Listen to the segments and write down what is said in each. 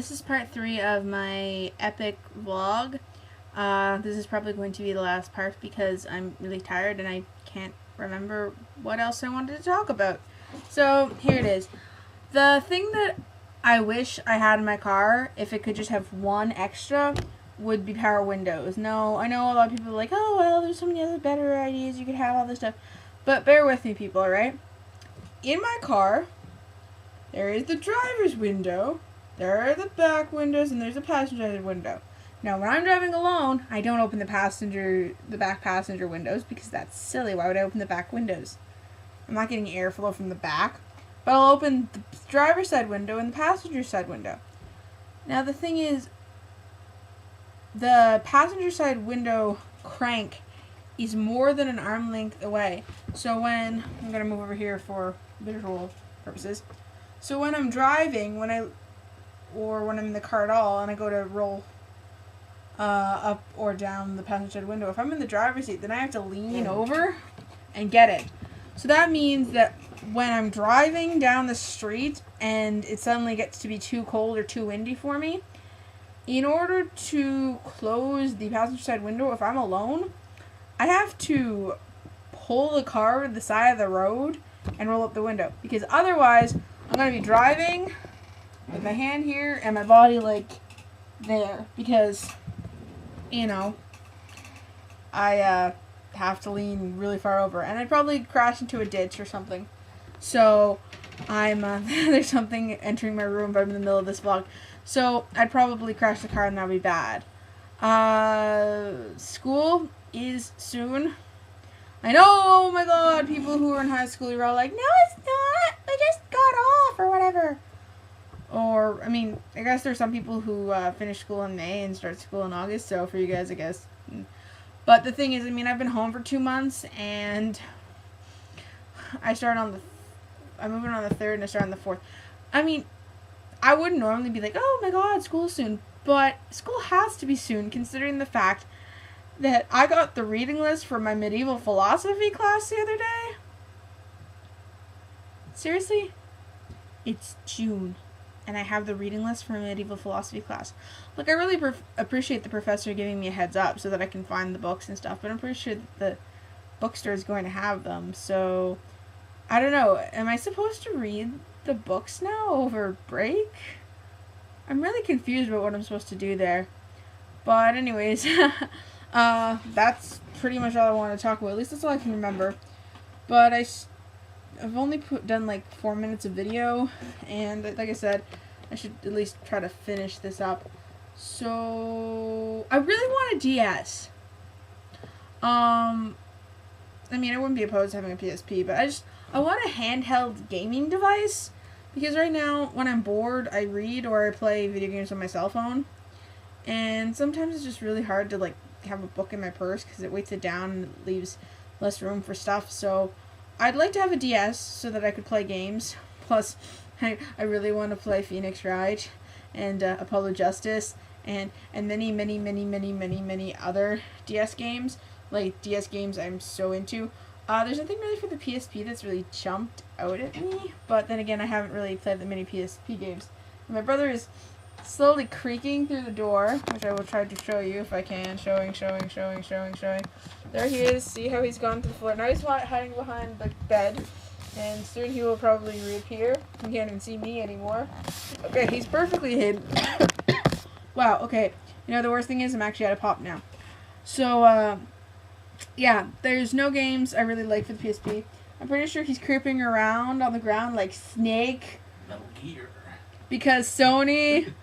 this is part 3 of my epic vlog. This is probably going to be the last part because I'm really tired and I can't remember what else I wanted to talk about. So, here it is. The thing that I wish I had in my car, if it could just have one extra, would be power windows. No, I know a lot of people are like, oh, well, there's so many other better ideas, you could have all this stuff. But bear with me, people, alright? In my car, there is the driver's window, there are the back windows, and there's a passenger window. Now, when I'm driving alone, I don't open the back passenger windows because that's silly. Why would I open the back windows? I'm not getting airflow from the back. But I'll open the driver's side window and the passenger side window. Now, the thing is, the passenger side window crank is more than an arm length away. So when, I'm going to move over here for visual purposes. So when I'm driving, when I'm in the car at all, and I go to roll up or down the passenger side window, if I'm in the driver's seat, then I have to lean over and get it. So that means that when I'm driving down the street and it suddenly gets to be too cold or too windy for me, in order to close the passenger side window, if I'm alone, I have to pull the car to the side of the road and roll up the window. Because otherwise, I'm going to be driving with my hand here and my body like there. Because, you know, I have to lean really far over. And I'd probably crash into a ditch or something. So, there's something entering my room, but I'm in the middle of this vlog. So, I'd probably crash the car and that would be bad. School is soon. I know, oh my god, people who are in high school, you're all like, no it's not, I just got off, or whatever. Or, I mean, I guess there's some people who finish school in May and start school in August, so for you guys, I guess. But the thing is, I mean, I've been home for 2 months, and I'm moving on the 3rd, and I start on the 4th. I mean, I wouldn't normally be like, oh my god, school's soon. But school has to be soon, considering the fact that I got the reading list for my medieval philosophy class the other day. Seriously? It's June, and I have the reading list for my medieval philosophy class. Look, I really appreciate the professor giving me a heads up so that I can find the books and stuff, but I'm pretty sure that the bookstore is going to have them, so I don't know. Am I supposed to read the books now over break? I'm really confused about what I'm supposed to do there. But anyways, that's pretty much all I want to talk about. At least that's all I can remember. But I've only done like 4 minutes of video, and like I said, I should at least try to finish this up. So I really want a DS. I mean, I wouldn't be opposed to having a PSP, but I want a handheld gaming device, because right now, when I'm bored, I read or I play video games on my cell phone, and sometimes it's just really hard to, like, have a book in my purse, because it weights it down and it leaves less room for stuff, so I'd like to have a DS so that I could play games. Plus, I really want to play Phoenix Wright and Apollo Justice and many, many, many, many, many, many other DS games. Like, DS games I'm so into. There's nothing really for the PSP that's really jumped out at me, but then again, I haven't really played that many PSP games. And my brother is slowly creaking through the door, which I will try to show you if I can. Showing. There he is. See how he's gone to the floor. Now he's hiding behind the bed, and soon he will probably reappear. He can't even see me anymore. Okay, he's perfectly hidden. Wow, okay. You know, the worst thing is I'm actually out of pop now. So, yeah, there's no games I really like for the PSP. I'm pretty sure he's creeping around on the ground like Snake. Metal Gear. Because Sony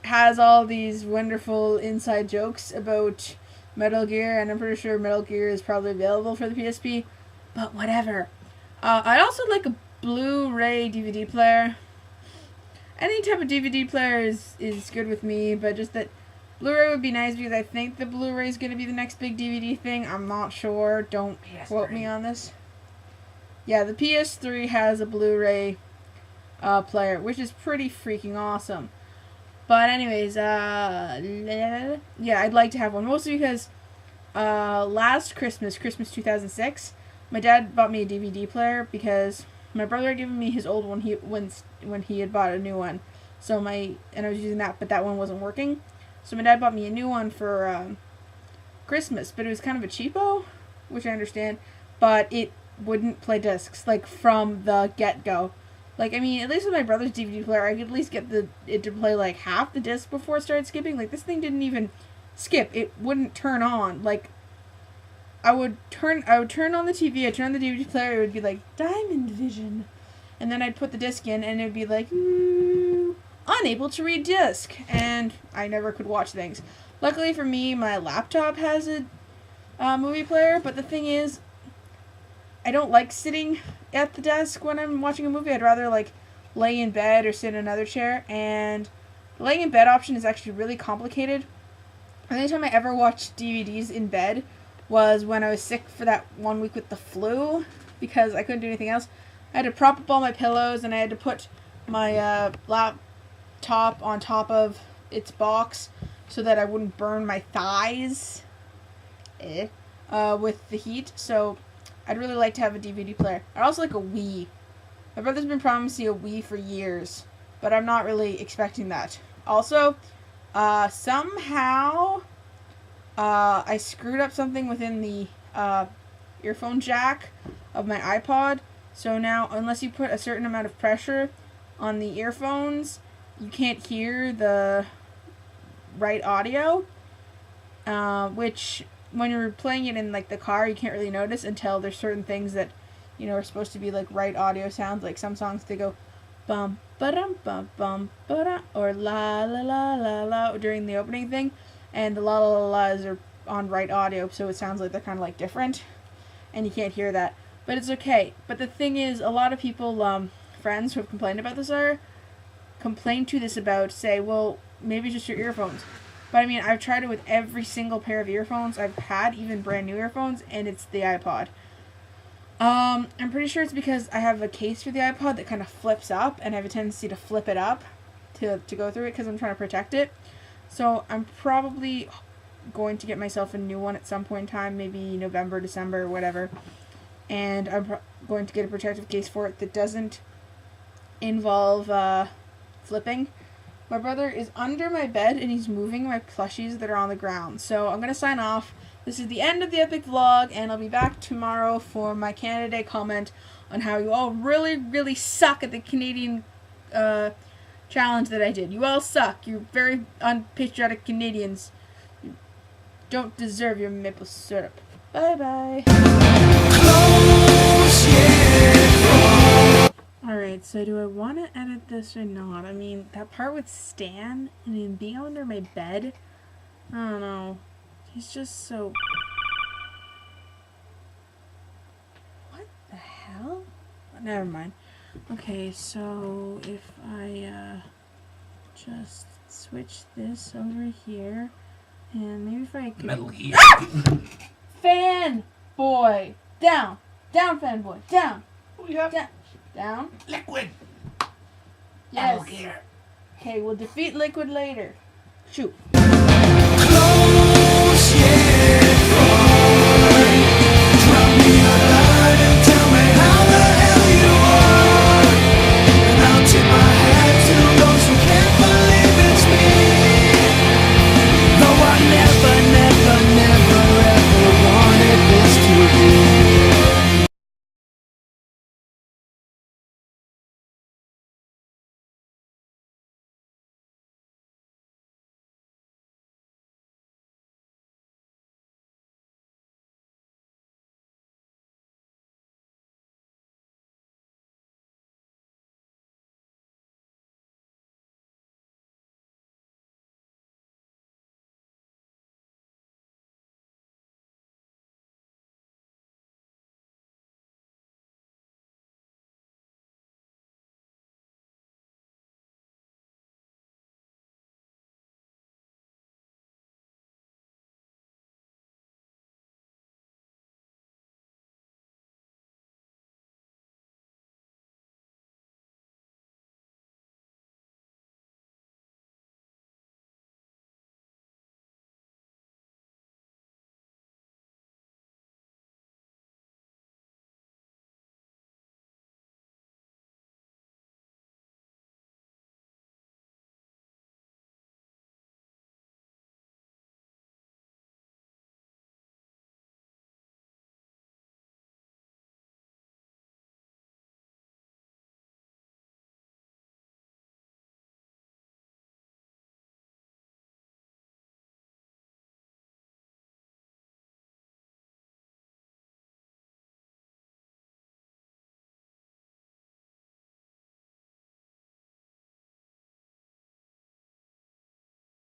has all these wonderful inside jokes about Metal Gear, and I'm pretty sure Metal Gear is probably available for the PSP, but whatever. I also like a Blu-ray DVD player. Any type of DVD player is good with me, but just that Blu-ray would be nice because I think the Blu-ray is going to be the next big DVD thing. I'm not sure. Don't quote me on this. Yeah, the PS3 has a Blu-ray player, which is pretty freaking awesome. But anyways, yeah, I'd like to have one. Mostly because last Christmas 2006, my dad bought me a DVD player because my brother had given me his old one when he had bought a new one. So and I was using that, but that one wasn't working. So my dad bought me a new one for Christmas, but it was kind of a cheapo, which I understand, but it wouldn't play discs, like, from the get-go. Like, I mean, at least with my brother's DVD player, I could at least get it to play, like, half the disc before it started skipping. Like, this thing didn't even skip. It wouldn't turn on. Like, I would turn on the TV, I'd turn on the DVD player, it would be like, Diamond Vision. And then I'd put the disc in, and it would be like, unable to read disc. And I never could watch things. Luckily for me, my laptop has a movie player, but the thing is, I don't like sitting at the desk when I'm watching a movie. I'd rather, like, lay in bed or sit in another chair, and the laying in bed option is actually really complicated. The only time I ever watched DVDs in bed was when I was sick for that 1 week with the flu, because I couldn't do anything else. I had to prop up all my pillows, and I had to put my laptop on top of its box so that I wouldn't burn my thighs with the heat. So I'd really like to have a DVD player. I'd also like a Wii. My brother's been promising a Wii for years, but I'm not really expecting that. Also, somehow I screwed up something within the earphone jack of my iPod. So now, unless you put a certain amount of pressure on the earphones, you can't hear the right audio, which when you're playing it in, like, the car, you can't really notice until there's certain things that, you know, are supposed to be, like, right audio sounds. Like, some songs, they go bum ba-dum bum bum ba-da, or la la la la la during the opening thing, and the la la la la's are on right audio, so it sounds like they're kind of, like, different, and you can't hear that. But it's okay. But the thing is, a lot of people, friends who have complained about this say, well, maybe it's just your earphones. But I mean, I've tried it with every single pair of earphones I've had, even brand new earphones, and it's the iPod. I'm pretty sure it's because I have a case for the iPod that kind of flips up, and I have a tendency to flip it up to go through it because I'm trying to protect it. So I'm probably going to get myself a new one at some point in time, maybe November, December, whatever. And I'm going to get a protective case for it that doesn't involve flipping. My brother is under my bed, and he's moving my plushies that are on the ground. So I'm going to sign off. This is the end of the epic vlog, and I'll be back tomorrow for my Canada Day comment on how you all really, really suck at the Canadian challenge that I did. You all suck. You're very unpatriotic Canadians. You don't deserve your maple syrup. Bye-bye. Alright, so do I want to edit this or not? I mean, that part with Stan and him being under my bed, I don't know. He's just so... What the hell? Never mind. Okay, so if I just switch this over here, and maybe if I could... Metal Gear. Fan boy! Down! Down, fanboy! Down! What do you have? Down. Liquid. Yes. Metal Gear. Okay, we'll defeat Liquid later. Shoot.